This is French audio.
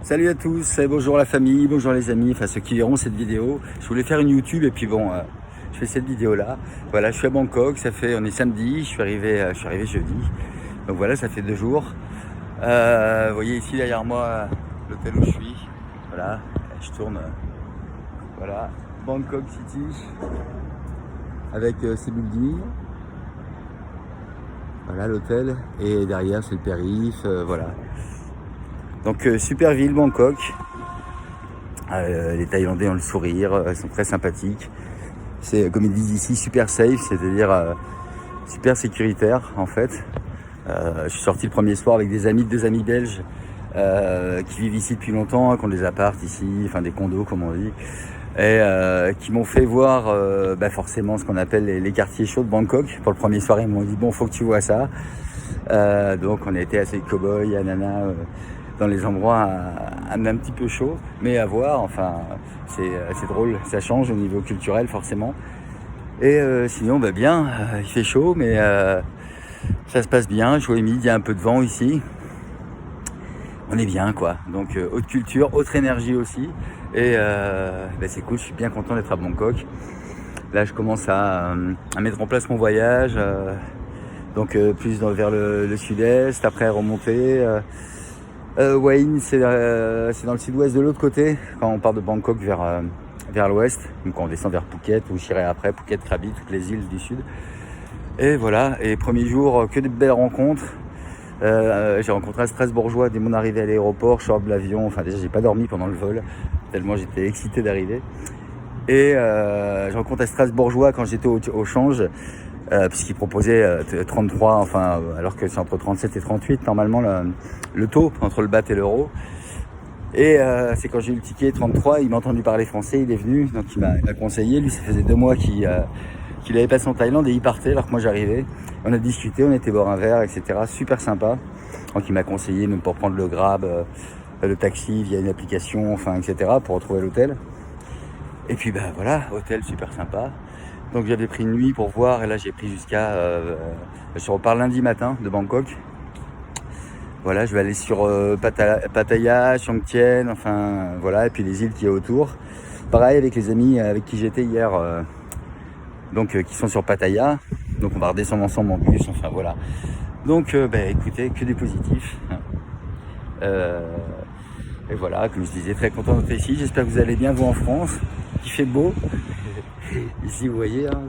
Salut à tous, bonjour la famille, bonjour les amis, enfin ceux qui verront cette vidéo. Je voulais faire une YouTube et puis bon, je fais cette vidéo là. Voilà, je suis à Bangkok, on est samedi, je suis arrivé jeudi. Donc voilà, ça fait 2 jours. Vous voyez ici derrière moi l'hôtel où je suis. Voilà, je tourne. Voilà, Bangkok City avec ses buildings. Voilà l'hôtel et derrière c'est le périph', voilà. Donc super ville Bangkok. Les Thaïlandais ont le sourire, ils sont très sympathiques. C'est comme ils disent ici super safe, c'est-à-dire super sécuritaire en fait. Je suis sorti le premier soir avec deux amis belges qui vivent ici depuis longtemps, qui ont des apparts ici, enfin des condos comme on dit, et qui m'ont fait voir forcément ce qu'on appelle les quartiers chauds de Bangkok. Pour le premier soir, ils m'ont dit bon, faut que tu vois ça. Donc on a été assez cow-boy, ananas, dans les endroits un petit peu chauds, mais à voir, enfin c'est drôle, ça change au niveau culturel forcément. Et sinon bien, il fait chaud, mais ça se passe bien, chaud et humide, il y a un peu de vent ici. On est bien quoi, donc haute culture, autre énergie aussi, et c'est cool, je suis bien content d'être à Bangkok. Là je commence à mettre en place mon voyage, donc plus vers le sud-est, après remonter. Wain, c'est dans le sud-ouest de l'autre côté, quand on part de Bangkok vers l'ouest, donc on descend vers Phuket, où j'irai après, Phuket, Krabi, toutes les îles du sud. Et voilà, et premier jour, que de belles rencontres. J'ai rencontré un Strasbourgeois dès mon arrivée à l'aéroport, je sors de l'avion, enfin déjà j'ai pas dormi pendant le vol, tellement j'étais excité d'arriver. Et je rencontre un Strasbourgeois quand j'étais au change, puisqu'il proposait 33, enfin alors que c'est entre 37 et 38 normalement le taux entre le baht et l'euro. Et c'est quand j'ai eu le ticket 33, il m'a entendu parler français, il est venu, donc il m'a conseillé. Lui, ça faisait 2 mois qu'il avait passé en Thaïlande et il partait alors que moi j'arrivais. On a discuté, on était boire un verre, etc. Super sympa. Donc il m'a conseillé même pour prendre le Grab, le taxi via une application, enfin etc. pour retrouver l'hôtel. Et puis voilà, hôtel super sympa. Donc j'avais pris une nuit pour voir et là j'ai pris jusqu'à... je repars lundi matin de Bangkok. Voilà, je vais aller sur Pattaya, Chiang Thien, enfin voilà, et puis les îles qui y a autour. Pareil avec les amis avec qui j'étais hier, qui sont sur Pattaya. Donc on va redescendre ensemble en bus, enfin voilà. Donc écoutez, que du positif. Et voilà, comme je disais, très content d'être ici. J'espère que vous allez bien, vous en France. Il fait beau. Ici, vous voyez, hein,